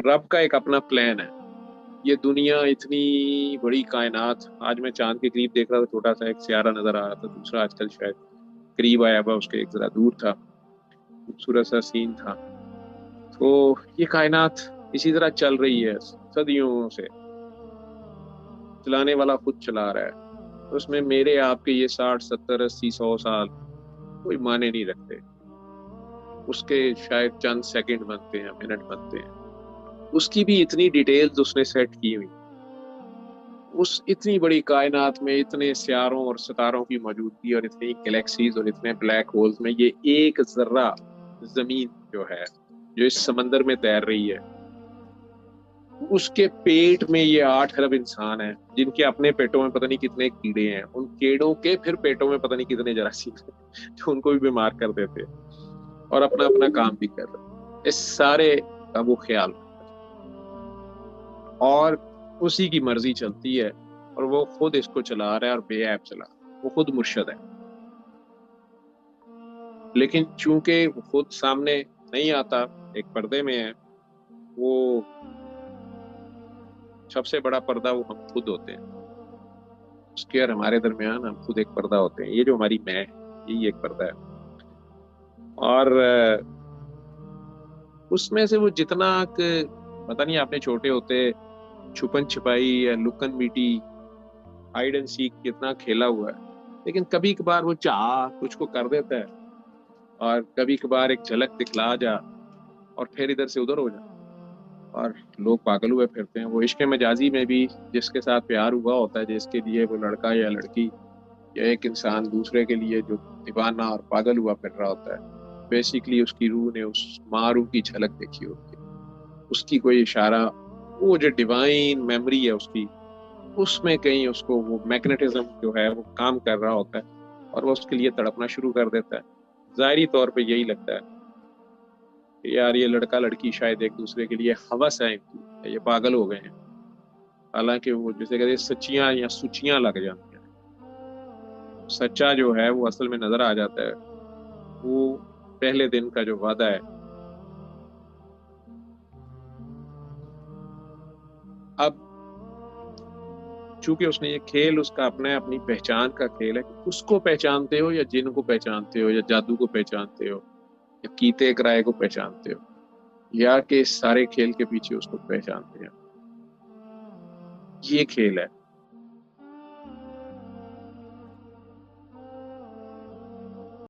रब का एक अपना प्लान है। ये दुनिया इतनी बड़ी कायनात, आज मैं चांद के करीब देख रहा था, छोटा सा एक सियारा नजर आ रहा था, दूसरा आजकल शायद करीब आया हुआ, उसके एक जरा दूर था, खूबसूरत सा सीन था। तो ये कायनात इसी तरह चल रही है सदियों से, चलाने वाला खुद चला रहा है। उसमें मेरे आपके ये 60 70 80 100 साल कोई माने नहीं रखते। उसके शायद चंद सेकंड बनते हैं, मिनट बनते हैं। उसकी भी इतनी डिटेल्स उसने सेट की हुई। उस इतनी बड़ी कायनात में इतने सितारों और सितारों की मौजूदगी और इतनी गैलेक्सीज और इतने ब्लैक होल्स में ये एक जर्रा जमीन जो है, जो इस समंदर में तैर रही है, उसके पेट में ये 8 अरब इंसान हैं, जिनके अपने पेटों में पता नहीं कितने कीड़े हैं, उन कीड़ों के फिर पेटों में पता नहीं कितने जरासीम हैं जो उनको भी बीमार कर देते हैं, और अपना अपना काम भी कर रहे हैं। इस सारे का वो ख्याल और उसी की मर्जी चलती है, और वो खुद इसको चला रहा है और बेऐब चला रहा है। वो खुद मुर्शद है, लेकिन चूंकि वो खुद सामने नहीं आता, एक पर्दे में है, वो सबसे बड़ा पर्दा वो हम खुद होते हैं। उसके और हमारे दरमियान हम खुद एक पर्दा होते हैं। ये जो हमारी मैं है, यही एक पर्दा है। और उसमें से वो जितना पता नहीं, आपने छोटे होते छुपन छिपाई या लुकन मीटी, हाइड एंड सीक कितना खेला हुआ है। लेकिन कभी कभार वो चाह कुछ को कर देता है, और कभी कभार एक झलक दिखला जा, और फिर इधर से उधर हो जा, और लोग पागल हुए फिरते हैं। वो इश्क मजाजी में भी जिसके साथ प्यार हुआ होता है, जिसके लिए वो लड़का या लड़की या एक इंसान दूसरे के लिए जो दीवाना और पागल हुआ फिर रहा होता है, बेसिकली उसकी रूह ने उस मारू की झलक देखी होती है, उसकी कोई इशारा, वो जो डिवाइन मेमोरी है उसकी, उसमें कहीं उसको वो मैग्नेटिज्म जो है वो काम कर रहा होता है, और वो उसके लिए तड़पना शुरू कर देता है। जाहिरी तौर पे यही लगता है कि यार ये लड़का लड़की शायद एक दूसरे के लिए हवस है इनकी, ये पागल हो गए हैं। हालांकि वो जैसे कहते हैं सच्चियां या सुचियां लग जाती हैं। सच्चा जो है वो असल में नजर आ जाता है, वो पहले दिन का जो वादा है। अब चूंकि उसने ये खेल उसका अपना है, अपनी पहचान का खेल है, उसको पहचानते हो या जिन को पहचानते हो या जादू को पहचानते हो या कीते किराए को पहचानते हो, या कि इस सारे खेल के पीछे उसको पहचानते हैं, ये खेल है।